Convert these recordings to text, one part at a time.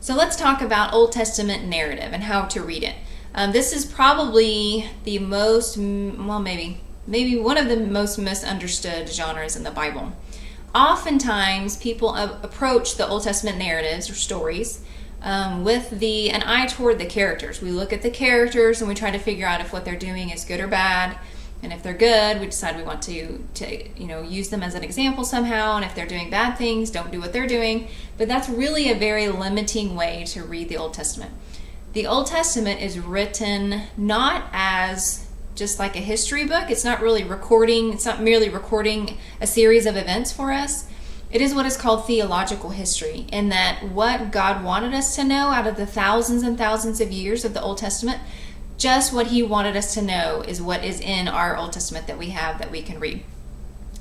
So let's talk about Old Testament narrative and how to read it. This is probably the most, well, maybe one of the most misunderstood genres in the Bible. Oftentimes, people approach the Old Testament narratives or stories with an eye toward the characters. We look at the characters and we try to figure out if what they're doing is good or bad. And if they're good, we decide we want to use them as an example somehow. And if they're doing bad things, don't do what they're doing. But that's really a very limiting way to read the Old Testament. The Old Testament is written not as just like a history book. It's not merely recording a series of events for us. It is what is called theological history, in that what God wanted us to know out of the thousands and thousands of years of the Old Testament, just what he wanted us to know is what is in our Old Testament that we have that we can read.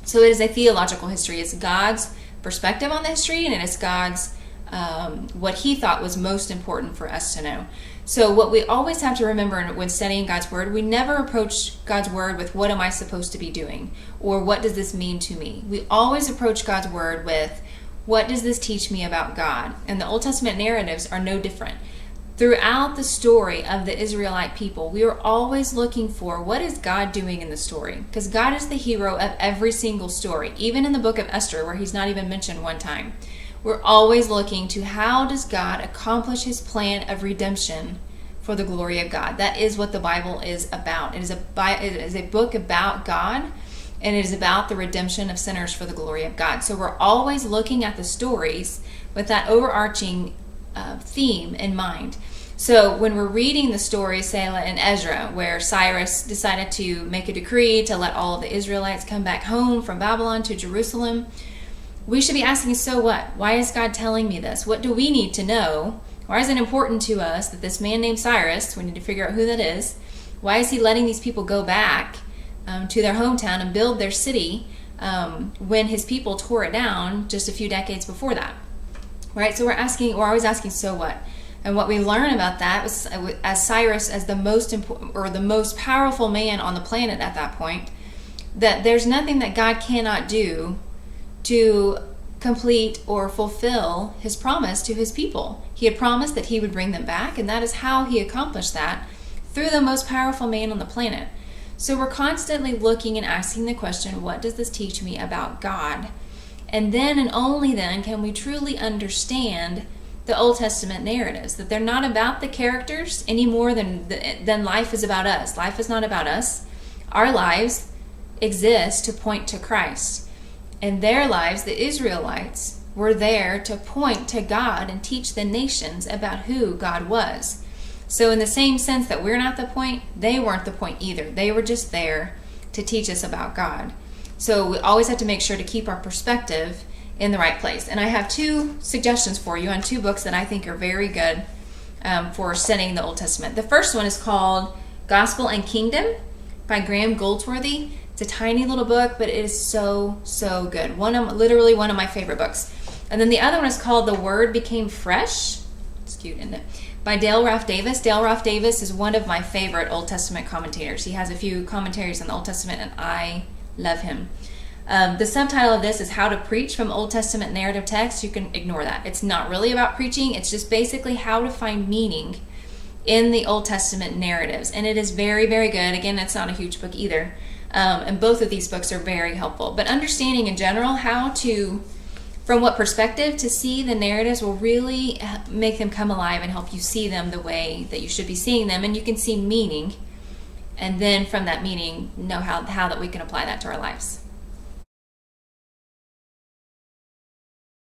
So it is a theological history. It's God's perspective on the history, and it is God's what he thought was most important for us to know. So what we always have to remember when studying God's Word, we never approach God's Word with what am I supposed to be doing, or what does this mean to me. We always approach God's Word with what does this teach me about God? And the Old Testament narratives are no different. Throughout the story of the Israelite people, we are always looking for what is God doing in the story, because God is the hero of every single story, even in the book of Esther, where he's not even mentioned one time. We're always looking to how does God accomplish his plan of redemption for the glory of God. That is what the Bible is about. It is a book about God, and it is about the redemption of sinners for the glory of God. So we're always looking at the stories with that overarching theme in mind. So when we're reading the story, say in Ezra, where Cyrus decided to make a decree to let all of the Israelites come back home from Babylon to Jerusalem, we should be asking, so what? Why is God telling me this? What do we need to know? Why is it important to us that this man named Cyrus, we need to figure out who that is, why is he letting these people go back to their hometown and build their city when his people tore it down just a few decades before that? Right? So we're always asking, so what? And what we learn about that was, as Cyrus, as the most important or the most powerful man on the planet at that point, that there's nothing that God cannot do to complete or fulfill his promise to his people. He had promised that he would bring them back, and that is how he accomplished that, through the most powerful man on the planet. So we're constantly looking and asking the question, what does this teach me about God? And then and only then can we truly understand the Old Testament narratives, that they're not about the characters any more than life is about us. Life is not about us. Our lives exist to point to Christ. And their lives, the Israelites, were there to point to God and teach the nations about who God was. So in the same sense that we're not the point, they weren't the point either. They were just there to teach us about God. So we always have to make sure to keep our perspective in the right place. And I have two suggestions for you on two books that I think are very good for studying the Old Testament. The first one is called Gospel and Kingdom by Graham Goldsworthy. It's a tiny little book, but it is so, so good. Literally one of my favorite books. And then the other one is called The Word Became Fresh. It's cute, isn't it? By Dale Ralph Davis. Dale Ralph Davis is one of my favorite Old Testament commentators. He has a few commentaries on the Old Testament, and I love him. The subtitle of this is How to Preach from Old Testament Narrative Text. You can ignore that. It's not really about preaching. It's just basically how to find meaning in the Old Testament narratives. And it is very, very good. Again, it's not a huge book either. And both of these books are very helpful. But understanding in general how to, from what perspective to see the narratives will really make them come alive and help you see them the way that you should be seeing them. And you can see meaning. And then from that meaning, know how that we can apply that to our lives.